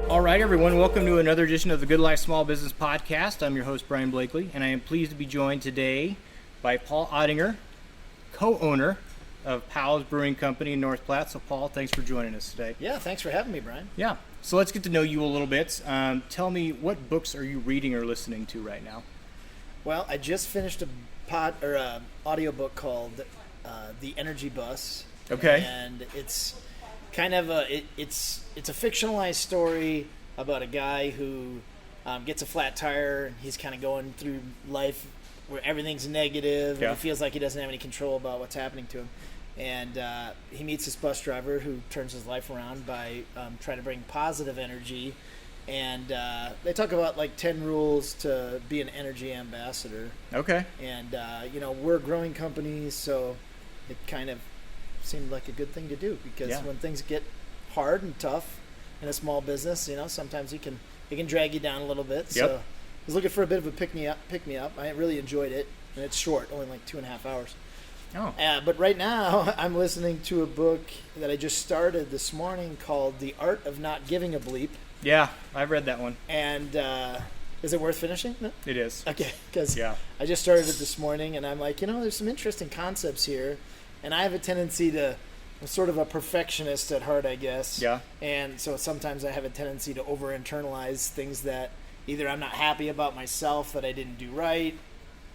All right, everyone, welcome to another edition of the Good Life Small Business Podcast. I'm your host, Brian Blakely, and I am pleased to be joined today by Paul Oettinger, co-owner of Pals Brewing Company in North Platte. So, Paul, thanks for joining us today. Yeah, thanks for having me, Brian. Yeah, so let's get to know you a little bit. Tell me, what books are you reading or listening to right now? Well, I just finished a audiobook called The Energy Bus. Okay. And it's kind of it's a fictionalized story about a guy who gets a flat tire, and he's kind of going through life where everything's negative, and he feels like he doesn't have any control about what's happening to him. And he meets this bus driver who turns his life around by trying to bring positive energy. And they talk about like 10 rules to be an energy ambassador. Okay. And, we're a growing company, so it kind of seemed like a good thing to do, because when things get hard and tough in a small business, sometimes it can drag you down a little bit. Yep. So I was looking for a bit of a pick me up. I really enjoyed it, and it's short, only like 2.5 hours. Oh. But right now I'm listening to a book that I just started this morning called The Art of Not Giving a Bleep. Yeah, I've read that one. And is it worth finishing? No? It is. Okay, because I just started it this morning, and I'm like, there's some interesting concepts here. And I have a tendency to, I'm sort of a perfectionist at heart, I guess. Yeah. And so sometimes I have a tendency to over-internalize things that either I'm not happy about myself, that I didn't do right,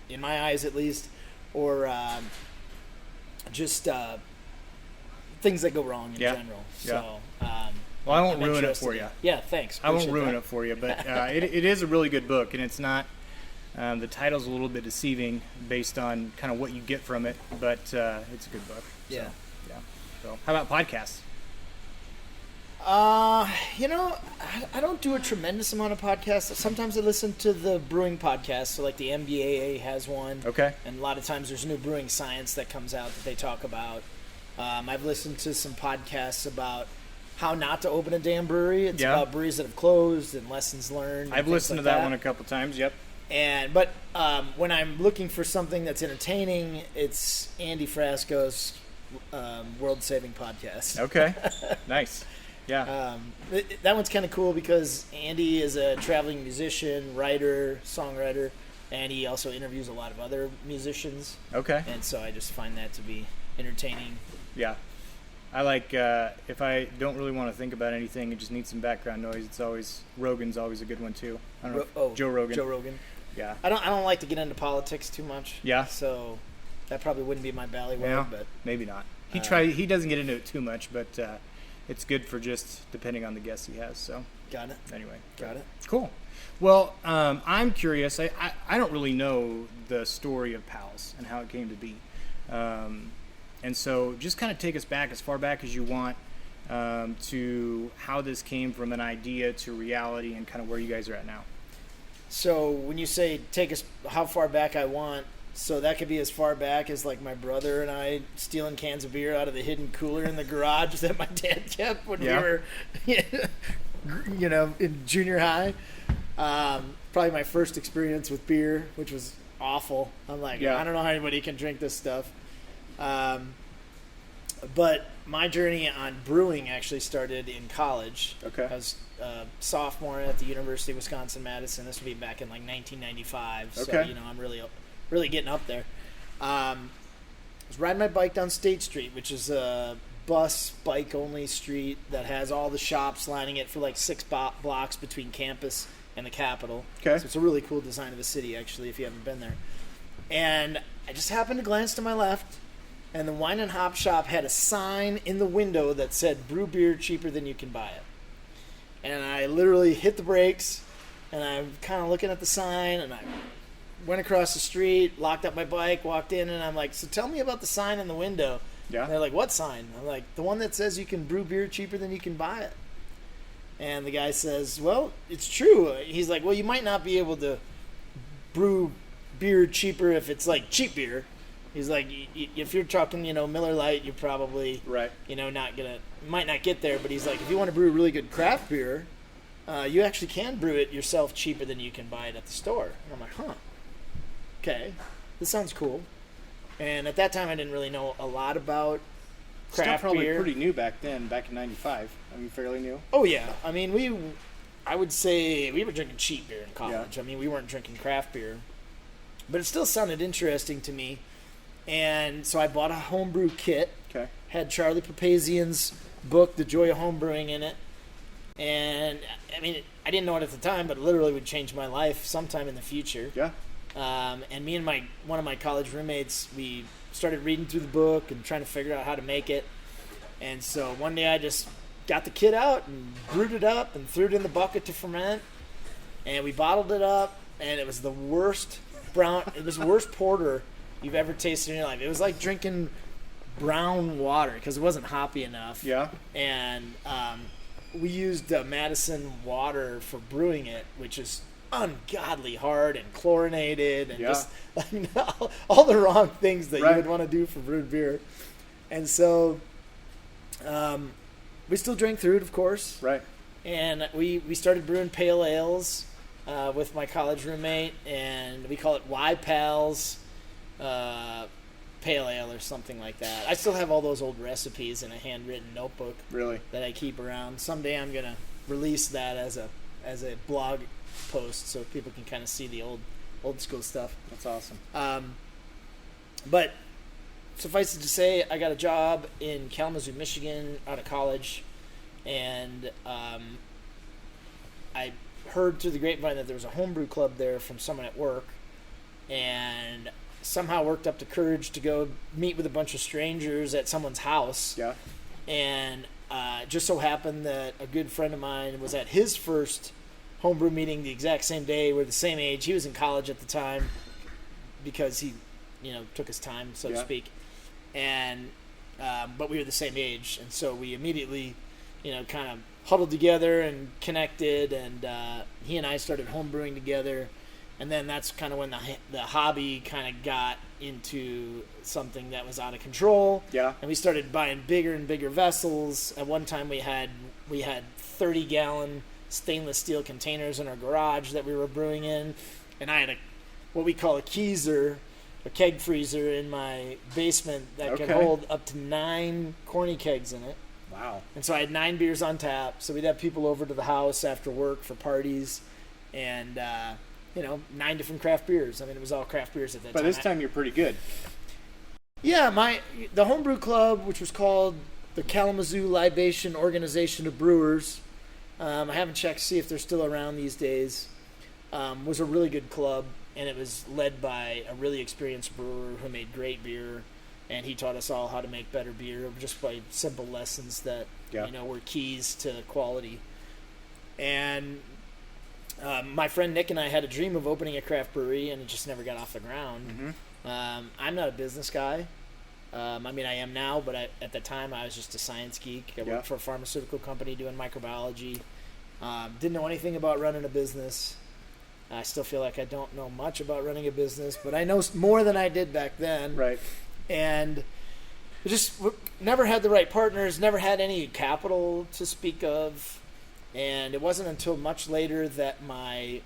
in my eyes at least, or just things that go wrong in general. So, well, I won't ruin it for you. Yeah, thanks. I won't ruin it for you, but it is a really good book, and it's not. The title's a little bit deceiving based on kind of what you get from it, but it's a good book. Yeah. So, how about podcasts? I don't do a tremendous amount of podcasts. Sometimes I listen to the brewing podcast, so like the MBAA has one. Okay. And a lot of times there's new brewing science that comes out that they talk about. I've listened to some podcasts about how not to open a damn brewery. It's about breweries that have closed and lessons learned. I've listened to that one a couple times. Yep. But when I'm looking for something that's entertaining, it's Andy Frasco's World Saving Podcast. Okay. Nice. Yeah. That one's kind of cool because Andy is a traveling musician, writer, songwriter, and he also interviews a lot of other musicians. Okay. And so I just find that to be entertaining. Yeah. I like, if I don't really want to think about anything and just need some background noise, Rogan's always a good one too. I don't know. Joe Rogan. Joe Rogan. Yeah. I don't like to get into politics too much. Yeah. So that probably wouldn't be my bailiwick, but maybe not. He doesn't get into it too much, but it's good for just depending on the guests he has. So got it. Anyway, got it. Cool. Well, I'm curious. I don't really know the story of Pals and how it came to be, and so just kind of take us back as far back as you want to how this came from an idea to reality and kind of where you guys are at now. So when you say take us how far back I want, so that could be as far back as like my brother and I stealing cans of beer out of the hidden cooler in the garage that my dad kept when we were, in junior high. Probably my first experience with beer, which was awful. I'm like, I don't know how anybody can drink this stuff. But my journey on brewing actually started in college. Okay. I was a sophomore at the University of Wisconsin-Madison. This would be back in like 1995. So, I'm really getting up there. I was riding my bike down State Street, which is a bike-only street that has all the shops lining it for like 6 blocks between campus and the Capitol. Okay. So it's a really cool design of the city, actually, if you haven't been there. And I just happened to glance to my left, and the wine and hop shop had a sign in the window that said, "Brew beer cheaper than you can buy it." And I literally hit the brakes, and I'm kind of looking at the sign, and I went across the street, locked up my bike, walked in, and I'm like, "So tell me about the sign in the window." Yeah. And they're like, "What sign?" I'm like, "The one that says you can brew beer cheaper than you can buy it." And the guy says, "Well, it's true." He's like, "Well, you might not be able to brew beer cheaper if it's like cheap beer." He's like, if you're talking, Miller Lite, you're probably, might not get there. But he's like, if you want to brew really good craft beer, you actually can brew it yourself cheaper than you can buy it at the store. And I'm like, huh, okay, this sounds cool. And at that time, I didn't really know a lot about craft beer. Still probably pretty new back then, back in '95. I mean, fairly new. Oh yeah, I mean I would say we were drinking cheap beer in college. Yeah. I mean, we weren't drinking craft beer. But it still sounded interesting to me. And so I bought a homebrew kit. Okay. Had Charlie Papazian's book, The Joy of Homebrewing, in it. And, I mean, I didn't know it at the time, but it literally would change my life sometime in the future. Yeah. And me and one of my college roommates, we started reading through the book and trying to figure out how to make it. And so one day I just got the kit out and brewed it up and threw it in the bucket to ferment. And we bottled it up, and it was the worst porter you've ever tasted in your life. It was like drinking brown water because it wasn't hoppy enough. Yeah. And we used Madison water for brewing it, which is ungodly hard and chlorinated and just all the wrong things that you would want to do for brewed beer. And so we still drank through it, of course. Right. And we started brewing pale ales with my college roommate, and we call it Y Pals Pale Ale or something like that. I still have all those old recipes in a handwritten notebook. Really? That I keep around. Someday I'm gonna release that as a blog post so people can kind of see the old school stuff. That's awesome. But suffice it to say, I got a job in Kalamazoo, Michigan, out of college, and I heard through the grapevine that there was a homebrew club there from someone at work, and somehow worked up the courage to go meet with a bunch of strangers at someone's house. Yeah. And just so happened that a good friend of mine was at his first homebrew meeting the exact same day. We're the same age. He was in college at the time because he, took his time, so to speak. And but we were the same age, and so we immediately, kind of huddled together and connected, and he and I started homebrewing together. And then that's kind of when the hobby kind of got into something that was out of control. Yeah. And we started buying bigger and bigger vessels. At one time we had 30-gallon stainless steel containers in our garage that we were brewing in. And I had what we call a keezer, a keg freezer in my basement that could hold up to 9 corny kegs in it. Wow. And so I had 9 beers on tap. So we'd have people over to the house after work for parties. And 9 different craft beers. I mean, it was all craft beers at that time. By this time, you're pretty good. Yeah, the homebrew club, which was called the Kalamazoo Libation Organization of Brewers, I haven't checked to see if they're still around these days, was a really good club, and it was led by a really experienced brewer who made great beer, and he taught us all how to make better beer just by simple lessons that were keys to quality. And my friend Nick and I had a dream of opening a craft brewery, and it just never got off the ground. Mm-hmm. I'm not a business guy. I mean, I am now, but at the time I was just a science geek. I worked for a pharmaceutical company doing microbiology. Didn't know anything about running a business. I still feel like I don't know much about running a business, but I know more than I did back then. Right. And just never had the right partners, never had any capital to speak of. And it wasn't until much later that my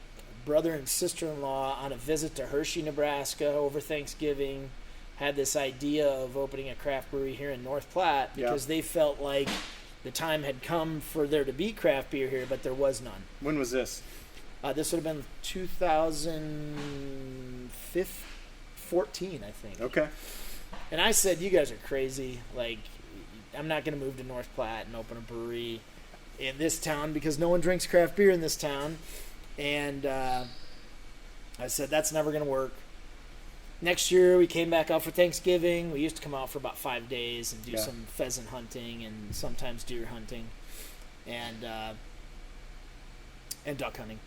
brother and sister-in-law, on a visit to Hershey, Nebraska over Thanksgiving, had this idea of opening a craft brewery here in North Platte because they felt like the time had come for there to be craft beer here, but there was none. When was this? This would have been 2014, I think. Okay. And I said, you guys are crazy. Like, I'm not going to move to North Platte and open a brewery in this town because no one drinks craft beer in this town. And I said, that's never going to work. Next year, we came back out for Thanksgiving. We used to come out for about 5 days and do some pheasant hunting and sometimes deer hunting and duck hunting.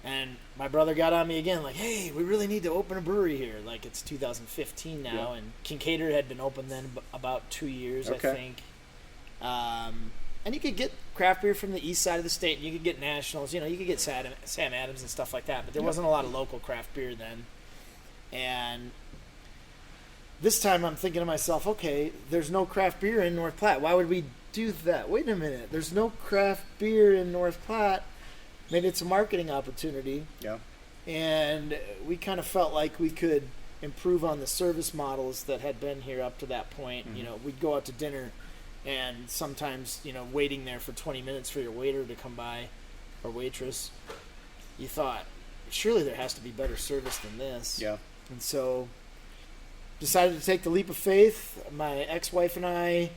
And my brother got on me again, like, hey, we really need to open a brewery here. Like, it's 2015 now, and Kincaidor had been open then about 2 years, I think. And you could get craft beer from the east side of the state, and you could get nationals. You could get Sam Adams and stuff like that, but there wasn't a lot of local craft beer then. And this time I'm thinking to myself, okay, there's no craft beer in North Platte. Why would we do that? Wait a minute. There's no craft beer in North Platte. Maybe it's a marketing opportunity. Yeah. And we kind of felt like we could improve on the service models that had been here up to that point. Mm-hmm. We'd go out to dinner and sometimes, waiting there for 20 minutes for your waiter to come by or waitress, you thought, surely there has to be better service than this. Yeah. And so decided to take the leap of faith. My ex-wife and I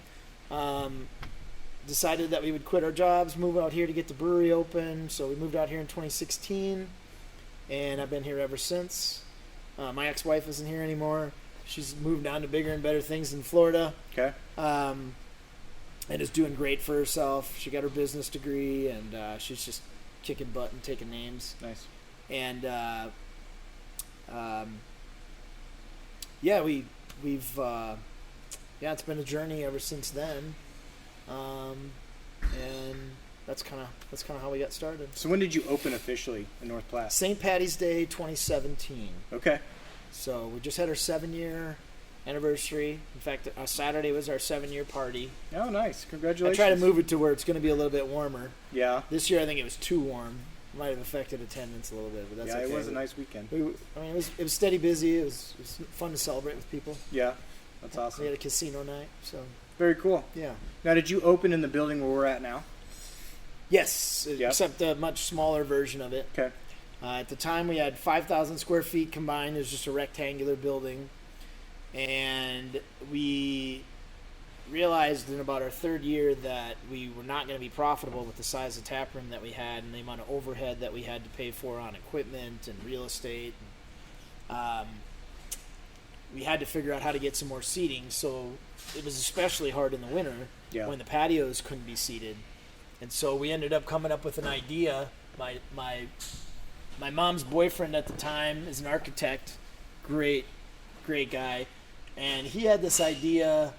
decided that we would quit our jobs, move out here to get the brewery open. So we moved out here in 2016, and I've been here ever since. My ex-wife isn't here anymore. She's moved on to bigger and better things in Florida. Okay. And is doing great for herself. She got her business degree, and she's just kicking butt and taking names. Nice. And we've it's been a journey ever since then. And that's kind of how we got started. So when did you open officially in North Platte? St. Patty's Day 2017. Okay. So we just had our 7-year anniversary. In fact, Saturday was our 7-year party. Oh, nice. Congratulations. I try to move it to where it's going to be a little bit warmer. Yeah. This year I think it was too warm. Might have affected attendance a little bit, but that's okay. Yeah, it was a nice weekend. It was steady busy. It was fun to celebrate with people. Yeah, that's awesome. We had a casino night, so. Very cool. Yeah. Now, did you open in the building where we're at now? Yes, Yep. except a much smaller version of it. Okay. At the time, we had 5,000 square feet combined. It was just a rectangular building. And we realized in about our third year that we were not going to be profitable with the size of tap room that we had and the amount of overhead that we had to pay for on equipment and real estate. We had to figure out how to get some more seating. So it was especially hard in the winter when the patios couldn't be seated. And so we ended up coming up with an idea. My mom's boyfriend at the time is an architect, great guy, and he had this idea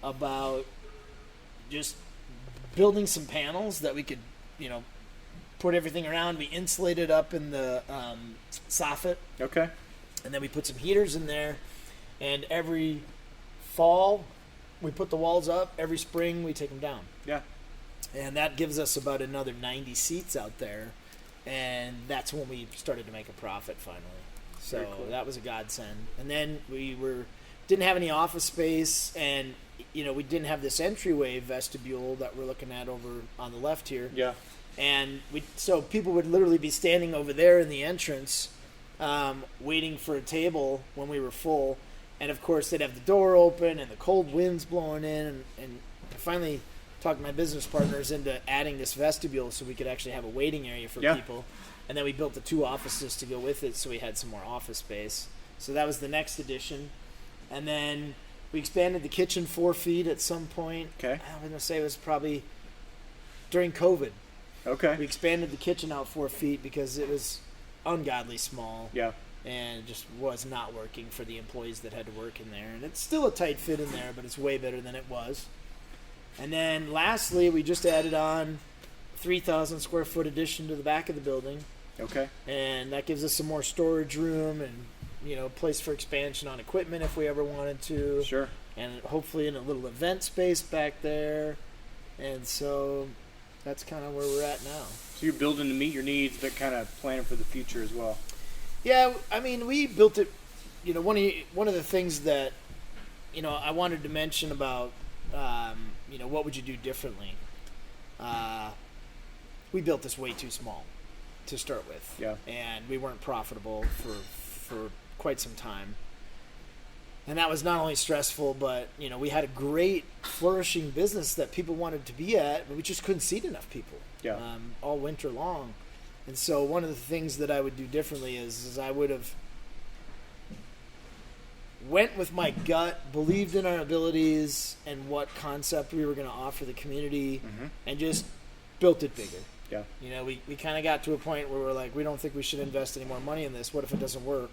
about just building some panels that we could, put everything around. We insulated up in the soffit. Okay. And then we put some heaters in there, and every fall we put the walls up. Every spring we take them down. Yeah. And that gives us about another 90 seats out there. And that's when we started to make a profit finally. So cool. That was a godsend. And then we didn't have any office space, and we didn't have this entryway vestibule that we're looking at over on the left here. Yeah. And so people would literally be standing over there in the entrance, waiting for a table when we were full. And of course they'd have the door open and the cold winds blowing in, and I finally talked my business partners into adding this vestibule so we could actually have a waiting area for people. And then we built the 2 offices to go with it, so we had some more office space. So that was the next addition. And then we expanded the kitchen 4 feet at some point. Okay. I'm going to say it was probably during COVID. Okay. We expanded the kitchen out 4 feet because it was ungodly small. Yeah. And it just was not working for the employees that had to work in there. And it's still a tight fit in there, but it's way better than it was. And then lastly, we just added on 3,000 square foot addition to the back of the building. Okay. And that gives us some more storage room and, place for expansion on equipment if we ever wanted to. Sure. And hopefully in a little event space back there. And so that's kind of where we're at now. So you're building to meet your needs, but kind of planning for the future as well. Yeah, I mean, we built it. One of the things that I wanted to mention about what would you do differently. We built this way too small to start with. Yeah. And we weren't profitable for quite some time. And that was not only stressful, but we had a great flourishing business that people wanted to be at, but we just couldn't seat enough people. Yeah. All winter long. And so one of the things that I would do differently is I would have went with my gut, believed in our abilities and what concept we were going to offer the community, and just built it bigger. Yeah. We kind of got to a point where we're like, we don't think we should invest any more money in this. What if it doesn't work?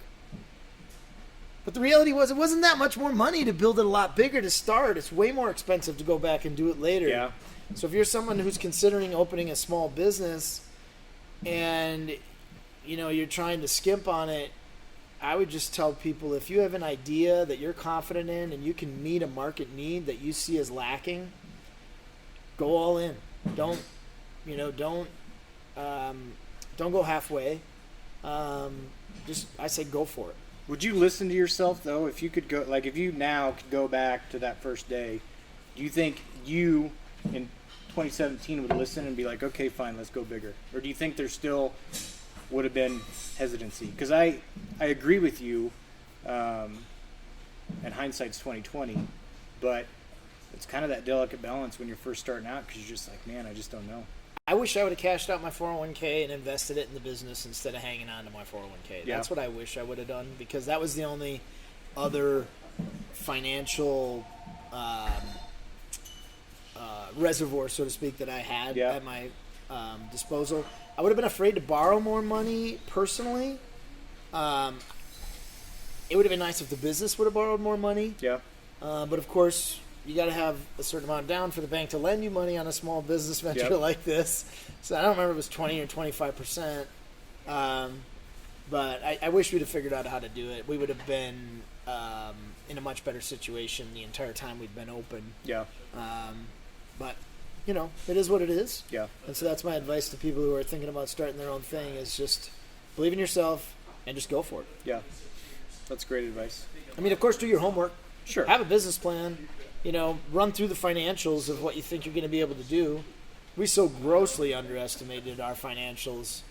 But the reality was it wasn't that much more money to build it a lot bigger to start. It's way more expensive to go back and do it later. Yeah. So if you're someone who's considering opening a small business and you're trying to skimp on it, I would just tell people, if you have an idea that you're confident in and you can meet a market need that you see as lacking, go all in. Don't go halfway. I say go for it. Would you listen to yourself though? If you could go, if you now could go back to that first day, do you think you in 2017 would listen and be like, okay, fine, let's go bigger? Or do you think there still would have been hesitancy? Because I agree with you, and hindsight's 2020, but it's kind of that delicate balance when you're first starting out, because you're just like, man, I just don't know. I wish I would have cashed out my 401k and invested it in the business instead of hanging on to my 401k. That's what I wish I would have done, because that was the only other financial reservoir, so to speak, that I had at my disposal. I would have been afraid to borrow more money personally. It would have been nice if the business would have borrowed more money. Yeah. But of course, you got to have a certain amount down for the bank to lend you money on a small business venture like this. So I don't remember if it was 20 or 25%. But I wish we'd have figured out how to do it. We would have been in a much better situation the entire time we'd been open. Yeah. But, you know, it is what it is. Yeah. And so that's my advice to people who are thinking about starting their own thing, is just believe in yourself and just go for it. Yeah. That's great advice. I mean, of course, do your homework. Sure. Have a business plan. You know, run through the financials of what you think you're going to be able to do. We so grossly underestimated our financials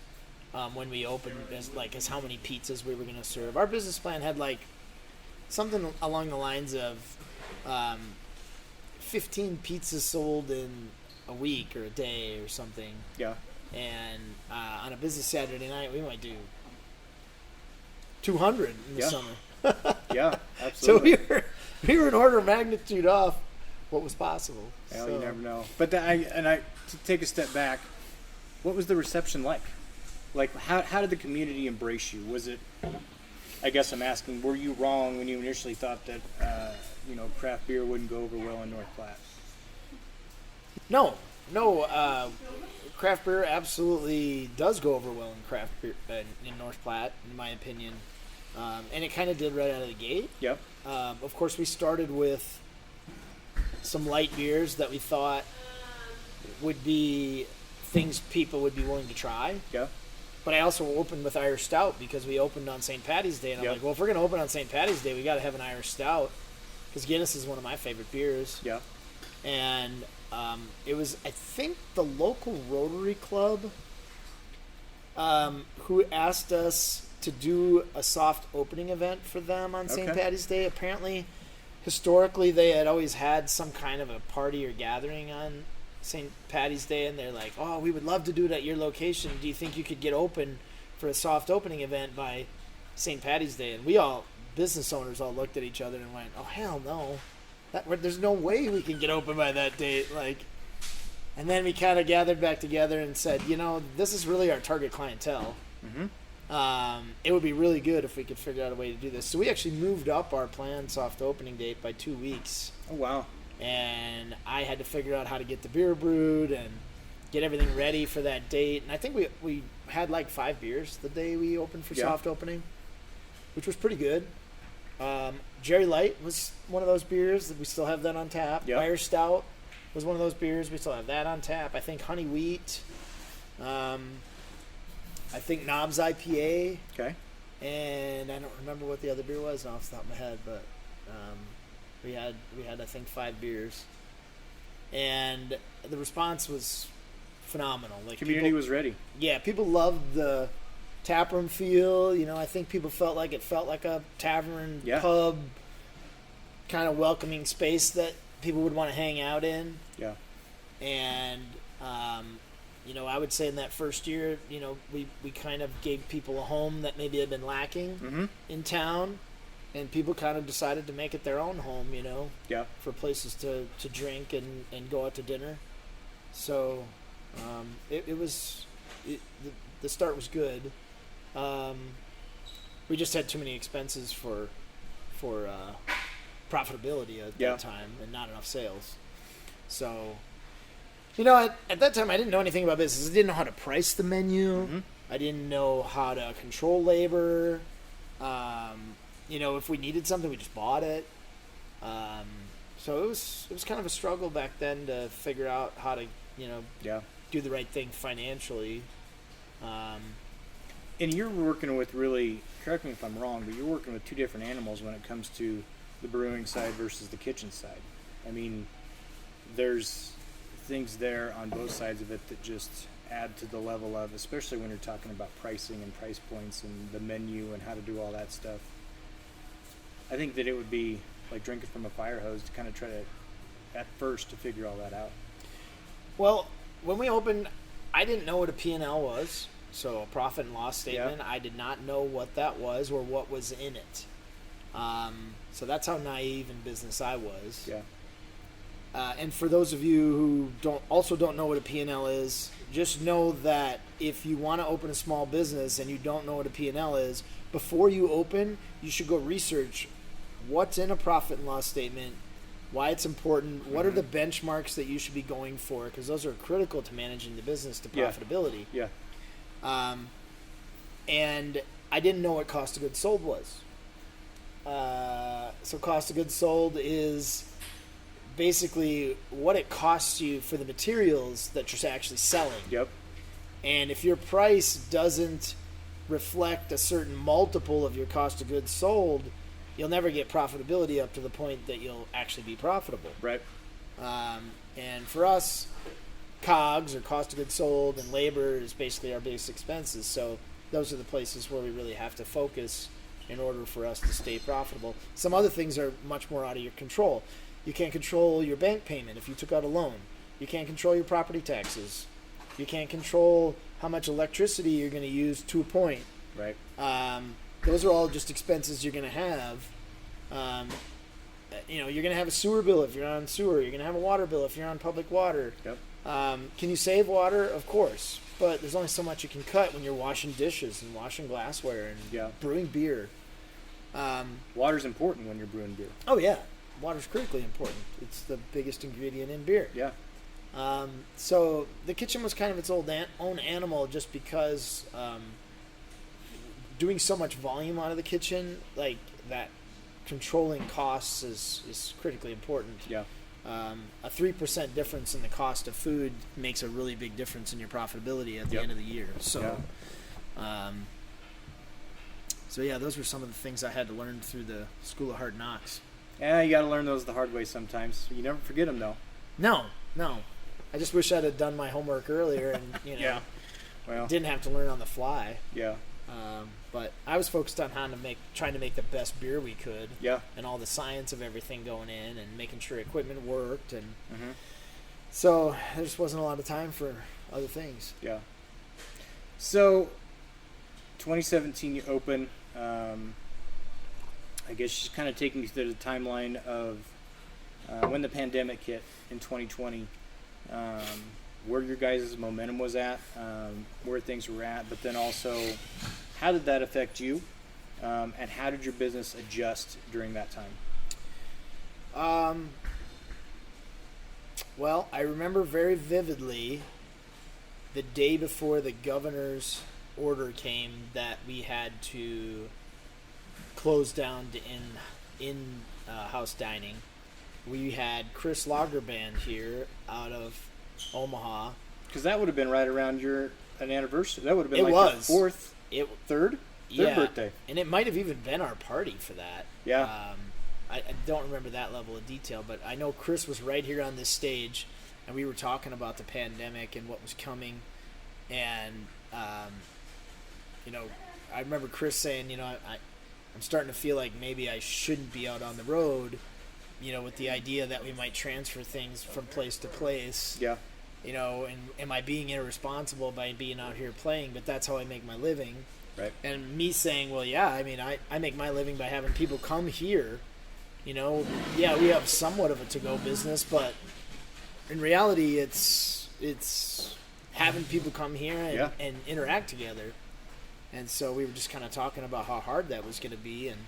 when we opened, as how many pizzas we were going to serve. Our business plan had something along the lines of 15 pizzas sold in a week or a day or something. Yeah. And on a business Saturday night, we might do 200 in the summer. Yeah, absolutely. So we were an order of magnitude off what was possible. Well, you never know. But to take a step back, what was the reception like? Like, how did the community embrace you? Was it, I guess I'm asking, were you wrong when you initially thought that craft beer wouldn't go over well in North Platte? No. Craft beer absolutely does go over well in craft beer in North Platte, in my opinion. And it kind of did right out of the gate. Yep. Of course, we started with some light beers that we thought would be things people would be willing to try. Yeah. But I also opened with Irish Stout because we opened on St. Patty's Day. And I'm like, well, if we're going to open on St. Patty's Day, we got to have an Irish Stout, because Guinness is one of my favorite beers. Yeah. And it was, I think, the local Rotary Club who asked us to do a soft opening event for them on St. Patty's Day. Apparently, historically, they had always had some kind of a party or gathering on St. Patty's Day, and they're like, oh, we would love to do it at your location. Do you think you could get open for a soft opening event by St. Patty's Day? And we all, business owners, all looked at each other and went, oh, hell no. There's no way we can get open by that date. And then we kind of gathered back together and said, this is really our target clientele. Mm-hmm. It would be really good if we could figure out a way to do this. So we actually moved up our planned soft opening date by 2 weeks. Oh, wow. And I had to figure out how to get the beer brewed and get everything ready for that date. And I think we had 5 beers the day we opened for soft opening, which was pretty good. Jerry Light was one of those beers that we still have that on tap. Yep. Irish Stout was one of those beers. We still have that on tap. I think Honey Wheat. I think Knobs IPA. Okay. And I don't remember what the other beer was off the top of my head, but we had I think 5 beers, and the response was phenomenal. Community was ready. Yeah, people loved the taproom feel. I think people felt like a tavern pub kind of welcoming space that people would want to hang out in. Yeah. And I would say in that first year, we kind of gave people a home that maybe had been lacking in town. And people kind of decided to make it their own home, for places to drink and go out to dinner. So the start was good. We just had too many expenses for profitability at that time and not enough sales. So, at that time I didn't know anything about business. I didn't know how to price the menu. Mm-hmm. I didn't know how to control labor. If we needed something, we just bought it. So it was kind of a struggle back then to figure out how to, do the right thing financially. And you're working with really, correct me if I'm wrong, but you're working with two different animals when it comes to the brewing side versus the kitchen side. I mean, there's things there on both sides of it that just add to the level of, especially when you're talking about pricing and price points and the menu and how to do all that stuff. I think that it would be like drinking from a fire hose to kind of try to, at first, to figure all that out. Well, when we opened, I didn't know what a P&L was, so a profit and loss statement. Yeah. I did not know what that was or what was in it. So that's how naive in business I was. Yeah. And for those of you who don't know what a P&L is, just know that if you want to open a small business and you don't know what a P&L is, before you open, you should go research what's in a profit and loss statement, why it's important, what are the benchmarks that you should be going for, because those are critical to managing the business to profitability. Yeah. And I didn't know what cost of goods sold was. So cost of goods sold is basically what it costs you for the materials that you're actually selling. Yep. And if your price doesn't reflect a certain multiple of your cost of goods sold, you'll never get profitability up to the point that you'll actually be profitable. Right. And for us, COGS, or cost of goods sold, and labor is basically our biggest expenses. So those are the places where we really have to focus in order for us to stay profitable. Some other things are much more out of your control. You can't control your bank payment if you took out a loan. You can't control your property taxes. You can't control how much electricity you're going to use to a point. Right. Those are all just expenses you're going to have. You're going to have a sewer bill if you're on sewer. You're going to have a water bill if you're on public water. Yep. Can you save water? Of course. But there's only so much you can cut when you're washing dishes and washing glassware and brewing beer. Water's important when you're brewing beer. Oh, yeah. Water's critically important. It's the biggest ingredient in beer. Yeah. So the kitchen was kind of its own animal just because doing so much volume out of the kitchen, like that, controlling costs is critically important. Yeah. A 3% difference in the cost of food makes a really big difference in your profitability at the end of the year. So, those were some of the things I had to learn through the School of Hard Knocks. Yeah, you got to learn those the hard way sometimes. You never forget them, though. No. I just wish I'd have done my homework earlier and didn't have to learn on the fly. Yeah. But I was focused on trying to make the best beer we could. Yeah. And all the science of everything going in and making sure equipment worked. And so there just wasn't a lot of time for other things. Yeah. So 2017 you open. I guess just kind of taking you through the timeline of when the pandemic hit in 2020, where your guys' momentum was at, where things were at, but then also how did that affect you, and how did your business adjust during that time? Well, I remember very vividly the day before the governor's order came that we had to close down to in-house dining. We had Chris Lagerband here out of Omaha. Because that would have been right around an anniversary. That would have been your third birthday. And it might have even been our party for that. Yeah. I don't remember that level of detail, but I know Chris was right here on this stage, and we were talking about the pandemic and what was coming. And, I remember Chris saying, I'm starting to feel like maybe I shouldn't be out on the road, with the idea that we might transfer things from place to place. Yeah. And am I being irresponsible by being out here playing? But that's how I make my living. Right. And me saying, well, yeah, I make my living by having people come here. We have somewhat of a to-go business, but in reality, it's having people come here and interact together. And so we were just kind of talking about how hard that was going to be. And,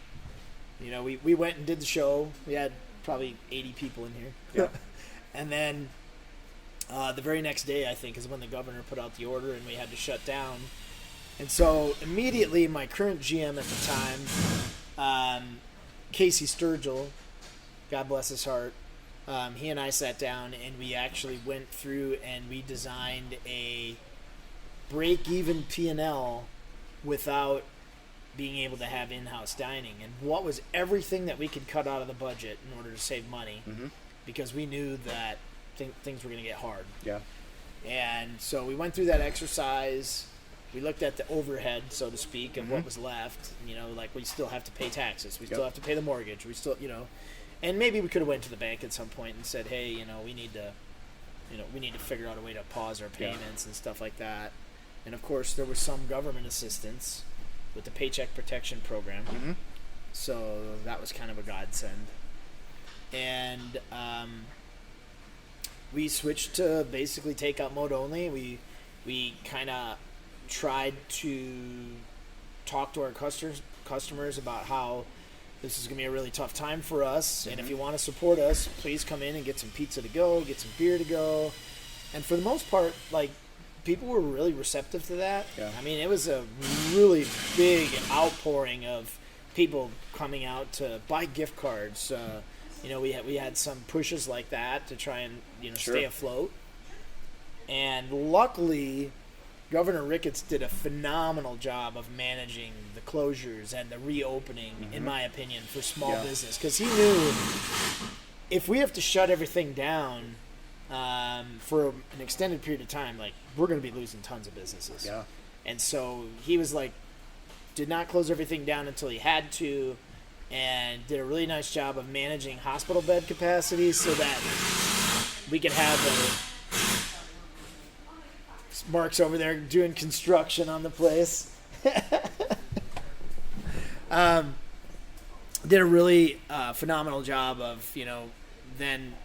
we went and did the show. We had probably 80 people in here. Yeah. And then the very next day, I think, is when the governor put out the order and we had to shut down. And so immediately my current GM at the time, Casey Sturgill, God bless his heart, he and I sat down and we actually went through and we designed a break-even P&L without being able to have in-house dining, and what was everything that we could cut out of the budget in order to save money, because we knew that things were going to get hard. Yeah. And so we went through that exercise. We looked at the overhead, so to speak, of what was left. Like we still have to pay taxes. We still have to pay the mortgage. We still, and maybe we could have went to the bank at some point and said, hey, we need to figure out a way to pause our payments and stuff like that. And of course, there was some government assistance with the Paycheck Protection Program. Mm-hmm. So that was kind of a godsend. And we switched to basically takeout mode only. We kind of tried to talk to our customers about how this is going to be a really tough time for us. And if you want to support us, please come in and get some pizza to go, get some beer to go. And for the most part, like, people were really receptive to that. Yeah. I mean, it was a really big outpouring of people coming out to buy gift cards. We had some pushes like that to try and stay afloat. And luckily, Governor Ricketts did a phenomenal job of managing the closures and the reopening, in my opinion, for small business. Because he knew if we have to shut everything down for an extended period of time, like, we're going to be losing tons of businesses. Yeah. And so he was like, did not close everything down until he had to, and did a really nice job of managing hospital bed capacity so that we could have Mark's over there doing construction on the place. Did a really phenomenal job of, then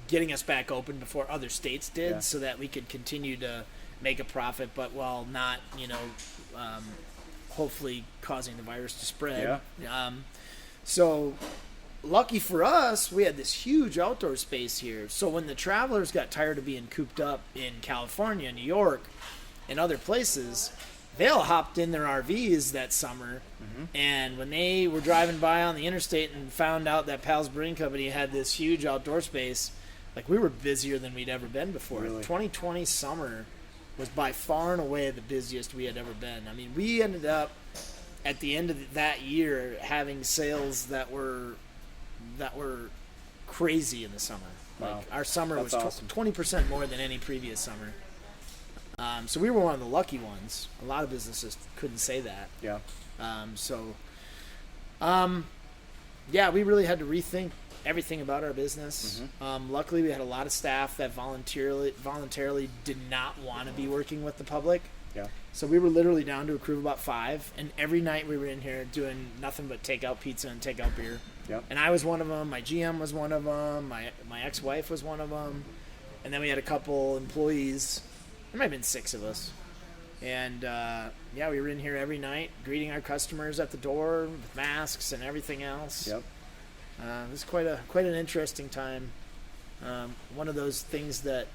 getting us back open before other states did, so that we could continue to make a profit, but while not, hopefully causing the virus to spread. Yeah. So lucky for us, we had this huge outdoor space here. So when the travelers got tired of being cooped up in California, New York, and other places, they all hopped in their RVs that summer. And when they were driving by on the interstate and found out that Pals Brewing Company had this huge outdoor space, like, we were busier than we'd ever been before. Really? 2020 summer was by far and away the busiest we had ever been. I mean, we ended up at the end of that year having sales that were crazy in the summer. Wow. Like, our summer That's was awesome. 20% more than any previous summer. So we were one of the lucky ones. A lot of businesses couldn't say that. Yeah. We really had to rethink everything about our business. Luckily, we had a lot of staff that voluntarily did not want to be working with the public. Yeah. So we were literally down to a crew of about 5, and every night we were in here doing nothing but takeout pizza and takeout beer. Yep. And I was one of them. My GM was one of them. My ex-wife was one of them. And then we had a couple employees. There might have been 6 of us. And, we were in here every night greeting our customers at the door with masks and everything else. Yep. It was quite an interesting time. One of those things that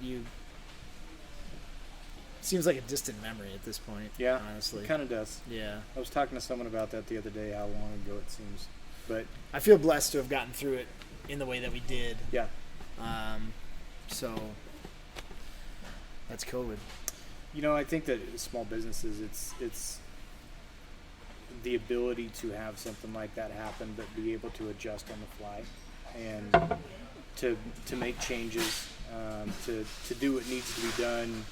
seems like a distant memory at this point. Yeah, honestly, it kind of does. Yeah, I was talking to someone about that the other day. How long ago it seems, but I feel blessed to have gotten through it in the way that we did. Yeah. So that's COVID. I think that small businesses, it's the ability to have something like that happen, but be able to adjust on the fly and to make changes, to do what needs to be done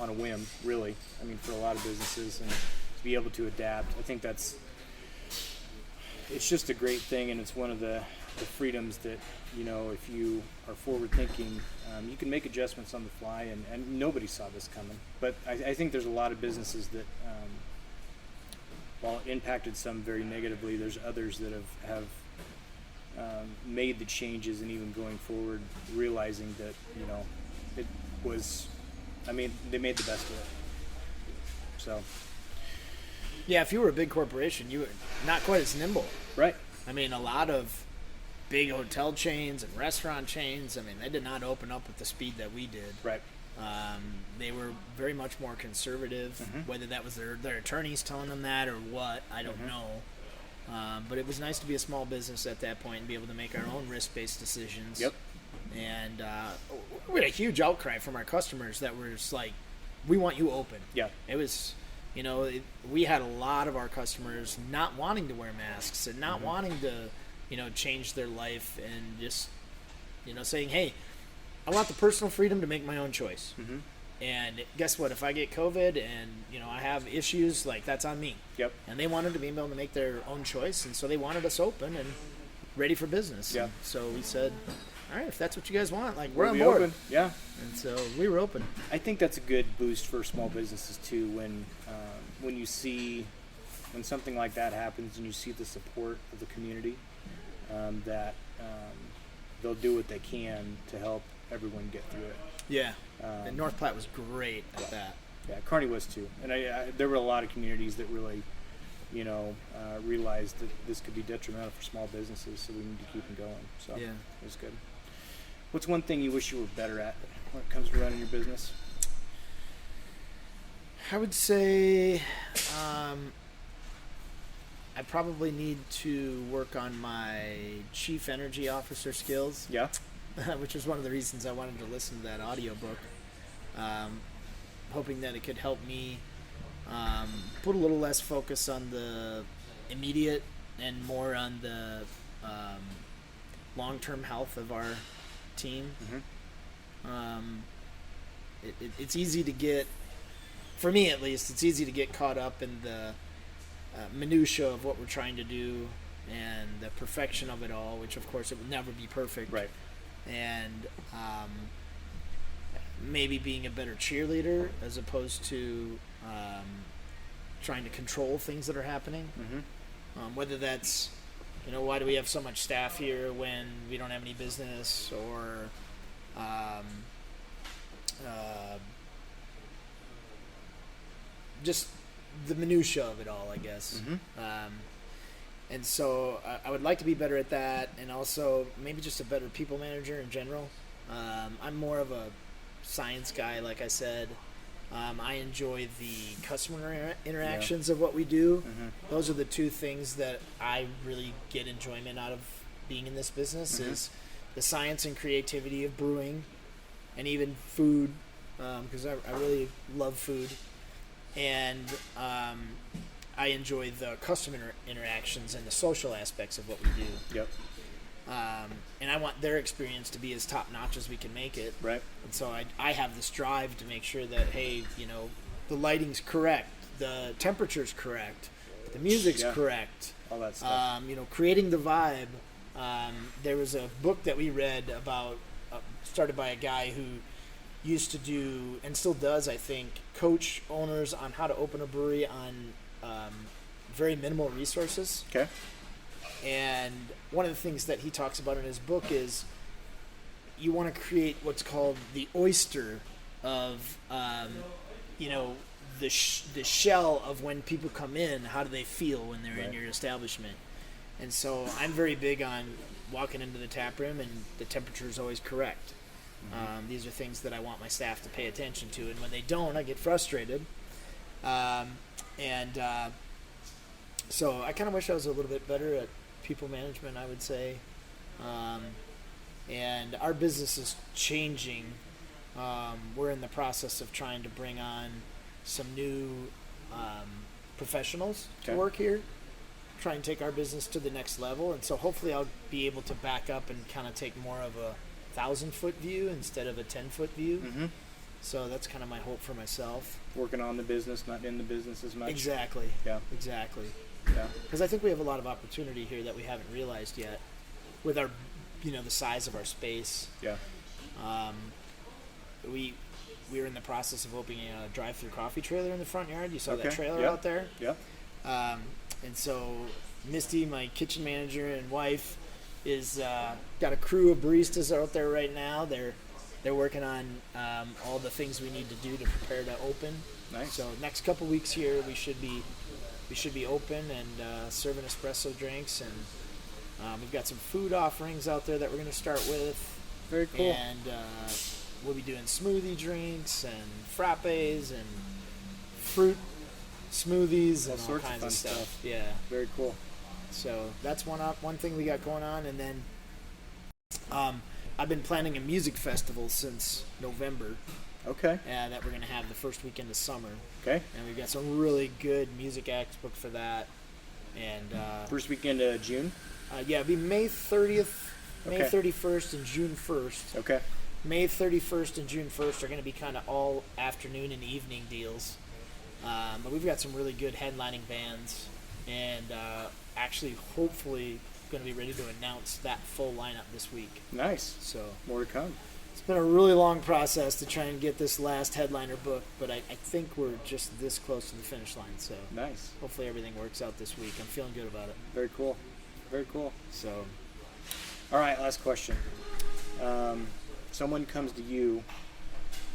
on a whim, really. I mean, for a lot of businesses, and to be able to adapt. I think it's just a great thing, and it's one of the freedoms that, if you are forward thinking, you can make adjustments on the fly, and nobody saw this coming. But I think there's a lot of businesses that, while it impacted some very negatively, there's others that have made the changes, and even going forward, realizing that, it was, they made the best of it. So. Yeah, if you were a big corporation, you were not quite as nimble. Right. A lot of big hotel chains and restaurant chains, they did not open up at the speed that we did. Right. They were very much more conservative, whether that was their attorneys telling them that or what, I don't know. But it was nice to be a small business at that point and be able to make our own risk-based decisions. Yep. And we had a huge outcry from our customers that were just like, we want you open. Yeah. It was, we had a lot of our customers not wanting to wear masks and not wanting to, change their life, and just, saying, hey, I want the personal freedom to make my own choice. Mm-hmm. And guess what? If I get COVID and, you know, I have issues, like, that's on me. Yep. And they wanted to be able to make their own choice, and so they wanted us open and ready for business. Yeah. And so we said, all right, if that's what you guys want, like, we're on We'll be board. open. Yeah. And so we were open. I think that's a good boost for small businesses too. When you see when something like that happens and you see the support of the community, that they'll do what they can to help everyone get through it. Yeah. And North Platte was great at that. Yeah, Kearney was too. And there were a lot of communities that really, realized that this could be detrimental for small businesses, so we need to keep them going. So Yeah. it was good. What's one thing you wish you were better at when it comes to running your business? I would say I probably need to work on my chief energy officer skills. Yeah. Which was one of the reasons I wanted to listen to that audiobook. Hoping that it could help me put a little less focus on the immediate and more on the long-term health of our team. Mm-hmm. It's easy to get, for me at least, it's easy to get caught up in the minutia of what we're trying to do and the perfection of it all, which of course it will never be perfect. Right. And maybe being a better cheerleader as opposed to trying to control things that are happening. Mm-hmm. Whether that's, why do we have so much staff here when we don't have any business, or just the minutia of it all, I guess. Mm-hmm. And so I would like to be better at that, and also maybe just a better people manager in general. I'm more of a science guy, like I said. I enjoy the customer interactions of what we do. Mm-hmm. Those are the two things that I really get enjoyment out of being in this business, Mm-hmm. is the science and creativity of brewing, and even food, because I really love food. And I enjoy the customer interactions and the social aspects of what we do. Yep. And I want their experience to be as top notch as we can make it. Right. And so I have this drive to make sure that, hey, the lighting's correct, the temperature's correct, the music's correct. All that stuff. Creating the vibe. There was a book that we read about, started by a guy who used to do, and still does, I think, coach owners on how to open a brewery on very minimal resources. Okay. And one of the things that he talks about in his book is you want to create what's called the oyster of, the shell of when people come in, how do they feel when they're in your establishment. And so I'm very big on walking into the tap room and the temperature is always correct. Mm-hmm. These are things that I want my staff to pay attention to, and when they don't, I get frustrated. So I kind of wish I was a little bit better at people management, I would say. And our business is changing. We're in the process of trying to bring on some new professionals to work here, try and take our business to the next level. And so hopefully I'll be able to back up and kind of take more of a 1,000-foot view instead of a 10-foot view. Mm-hmm. So that's kind of my hope for myself. Working on the business, not in the business as much. Exactly. Yeah. Exactly. Yeah. Because I think we have a lot of opportunity here that we haven't realized yet with our, the size of our space. Yeah. We were in the process of opening a drive-through coffee trailer in the front yard. You saw Okay. that trailer Yeah. out there? Yeah. And so Misty, my kitchen manager and wife, is got a crew of baristas out there right now. They're working on all the things we need to do to prepare to open. Nice. So next couple weeks here, we should be open and serving espresso drinks, and we've got some food offerings out there that we're going to start with. Very cool. And we'll be doing smoothie drinks and frappes and fruit smoothies and all kinds of stuff. Yeah. Very cool. So that's one thing we got going on, and then I've been planning a music festival since November. Okay. That we're going to have the first weekend of summer. Okay. And we've got some really good music acts booked for that. And first weekend of June? it'll be May 30th, May Okay. 31st, and June 1st. Okay. May 31st and June 1st are going to be kind of all afternoon and evening deals. But we've got some really good headlining bands, and actually, hopefully, going to be ready to announce that full lineup this week. Nice. So more to come. It's been a really long process to try and get this last headliner booked, but I think we're just this close to the finish line. So nice. Hopefully everything works out this week. I'm feeling good about it. Very cool. Very cool. So, all right, last question. Someone comes to you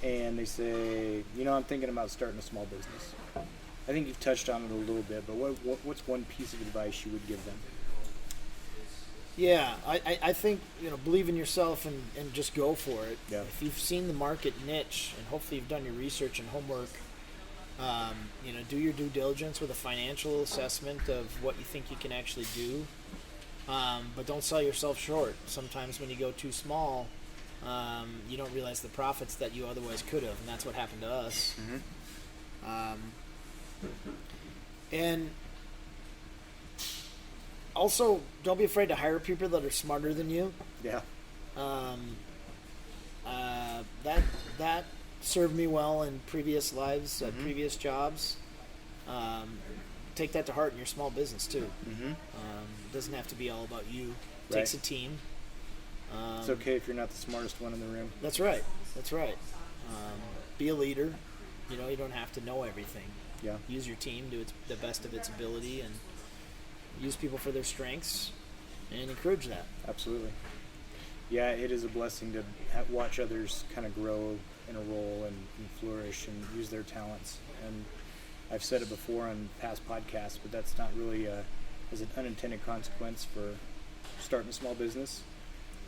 and they say, I'm thinking about starting a small business. I think you've touched on it a little bit, but what's one piece of advice you would give them? Yeah, I think, believe in yourself and just go for it. Yeah. If you've seen the market niche, and hopefully you've done your research and homework, do your due diligence with a financial assessment of what you think you can actually do. But don't sell yourself short. Sometimes when you go too small, you don't realize the profits that you otherwise could have, and that's what happened to us. Mm-hmm. And also, don't be afraid to hire people that are smarter than you. Yeah. That served me well in previous lives, previous jobs. Take that to heart in your small business too. Mm-hmm. It doesn't have to be all about you. It Right. takes a team. It's okay if you're not the smartest one in the room. That's right. Be a leader. You don't have to know everything. Yeah. Use your team to the best of its ability, and use people for their strengths, and encourage that. Absolutely. Yeah, it is a blessing to watch others kind of grow in a role and flourish and use their talents. And I've said it before on past podcasts, but that's not really as an unintended consequence for starting a small business,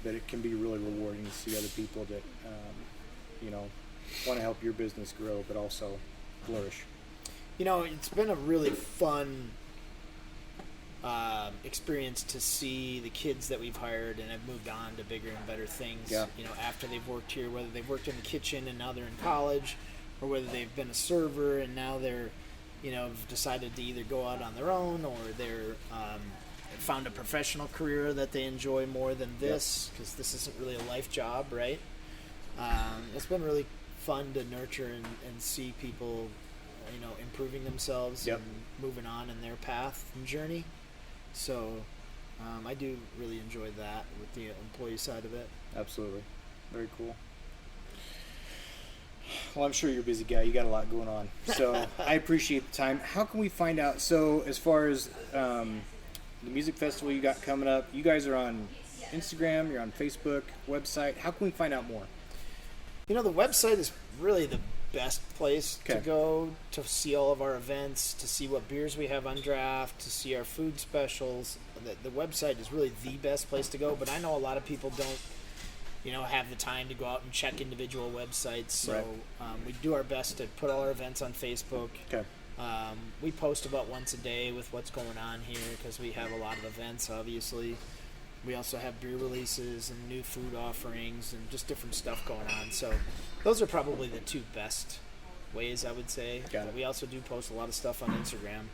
that it can be really rewarding to see other people that, want to help your business grow, but also flourish. It's been a really fun experience to see the kids that we've hired and have moved on to bigger and better things. Yeah. After they've worked here, whether they've worked in the kitchen and now they're in college, or whether they've been a server and now they're, have decided to either go out on their own, or they're found a professional career that they enjoy more than this, because this isn't really a life job, right? It's been really fun to nurture and see people, improving themselves Yep. and moving on in their path and journey. So I do really enjoy that with the employee side of it. Absolutely. Very cool. Well, I'm sure you're a busy guy. You got a lot going on. So I appreciate the time. How can we find out? So as far as the music festival you got coming up, you guys are on Instagram, you're on Facebook, website. How can we find out more? The website is really the best place to Okay. go to see all of our events, to see what beers we have on draft, to see our food specials. The website is really the best place to go, but I know a lot of people don't, have the time to go out and check individual websites. So Right. We do our best to put all our events on Facebook. Okay. We post about once a day with what's going on here, because we have a lot of events, obviously. We also have beer releases and new food offerings and just different stuff going on. So those are probably the two best ways, I would say. Got it. But we also do post a lot of stuff on Instagram.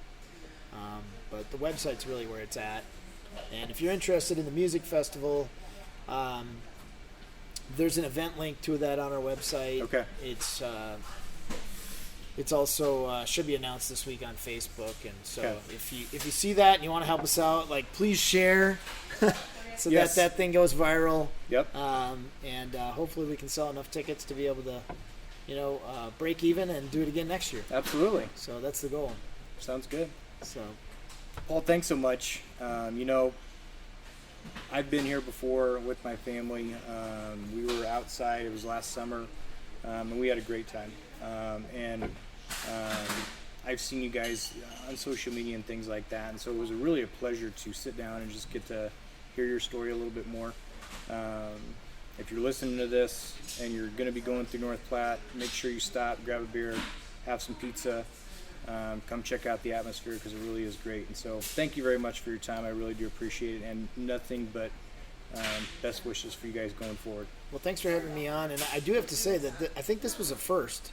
But the website's really where it's at. And if you're interested in the music festival, there's an event link to that on our website. Okay. It's also should be announced this week on Facebook, and so Okay. if you see that and you want to help us out, please share, so Yes. that thing goes viral. Yep. And hopefully we can sell enough tickets to be able to, break even and do it again next year. Absolutely. So that's the goal. Sounds good. So Paul, thanks so much. I've been here before with my family. We were outside. It was last summer, and we had a great time. I've seen you guys on social media and things like that, and so it was really a pleasure to sit down and just get to hear your story a little bit more. If you're listening to this and you're going to be going through North Platte, make sure you stop, grab a beer, have some pizza. Come check out the atmosphere, because it really is great. And so thank you very much for your time. I really do appreciate it, and nothing but best wishes for you guys going forward. Well, thanks for having me on, and I do have to say that I think this was a first.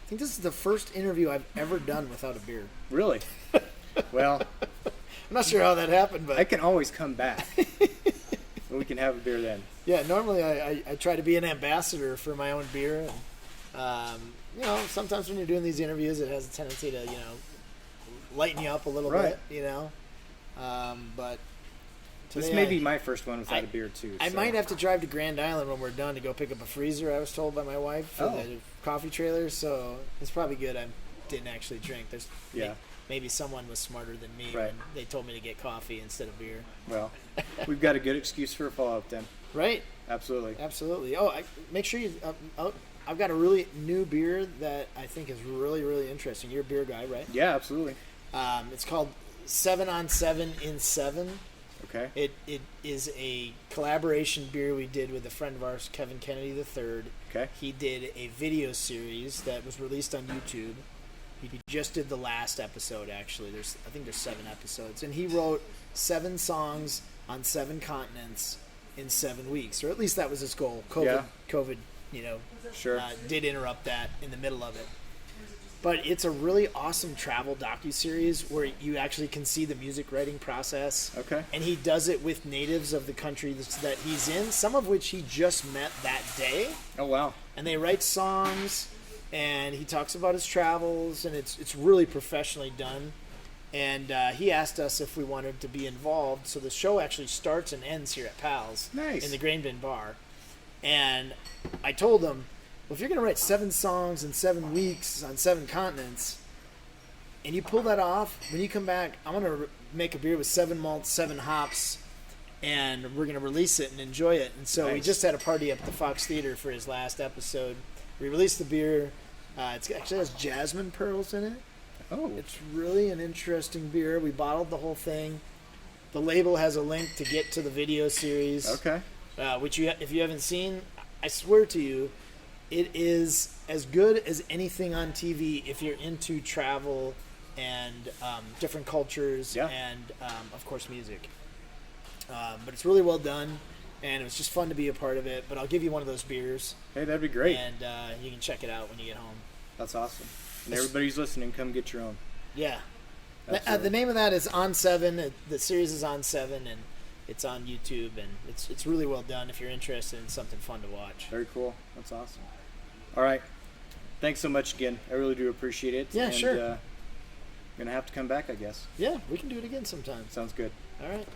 I think this is the first interview I've ever done without a beer. Really? Well, I'm not sure how that happened, but I can always come back. We can have a beer then. Yeah, normally I try to be an ambassador for my own beer. And, you know, sometimes when you're doing these interviews, it has a tendency to, you know, lighten you up a little bit, you know. But this may be my first one without a beer, too. I might have to drive to Grand Island when we're done to go pick up a freezer, I was told by my wife, for the coffee trailer. So it's probably good I didn't actually drink. Maybe someone was smarter than me when they told me to get coffee instead of beer. Well, we've got a good excuse for a follow-up then. Right. Absolutely. Oh, make sure you... I've got a really new beer that I think is really, really interesting. You're a beer guy, right? Yeah, absolutely. It's called 7 on 7 in 7. Okay. It is a collaboration beer we did with a friend of ours, Kevin Kennedy III. Okay. He did a video series that was released on YouTube. He just did the last episode, actually. I think there's 7 episodes. And he wrote 7 songs on 7 continents in 7 weeks. Or at least that was his goal. COVID, you know, did interrupt that in the middle of it. But it's a really awesome travel docuseries where you actually can see the music writing process. Okay. And he does it with natives of the country that he's in, some of which he just met that day. Oh, wow. And they write songs, and he talks about his travels, and it's really professionally done. And he asked us if we wanted to be involved. So the show actually starts and ends here at Pals. Nice. In the Grain Bin Bar. And I told him, well, if you're going to write 7 songs in 7 weeks on 7 continents, and you pull that off, when you come back, I'm going to make a beer with 7 malts, 7 hops, and we're going to release it and enjoy it. And so we just had a party up at the Fox Theater for his last episode. We released the beer. It actually has jasmine pearls in it. Oh. It's really an interesting beer. We bottled the whole thing. The label has a link to get to the video series. Okay. Which if you haven't seen, I swear to you, it is as good as anything on TV if you're into travel and different cultures and, of course, music. But it's really well done, and it was just fun to be a part of it. But I'll give you one of those beers. Hey, that'd be great. And you can check it out when you get home. That's awesome. And everybody's listening, come get your own. Yeah. The name of that is On 7. The series is On 7, and it's on YouTube, and it's really well done if you're interested in something fun to watch. Very cool. That's awesome. All right. Thanks so much again. I really do appreciate it. Yeah, sure. I'm going to have to come back, I guess. Yeah, we can do it again sometime. Sounds good. All right.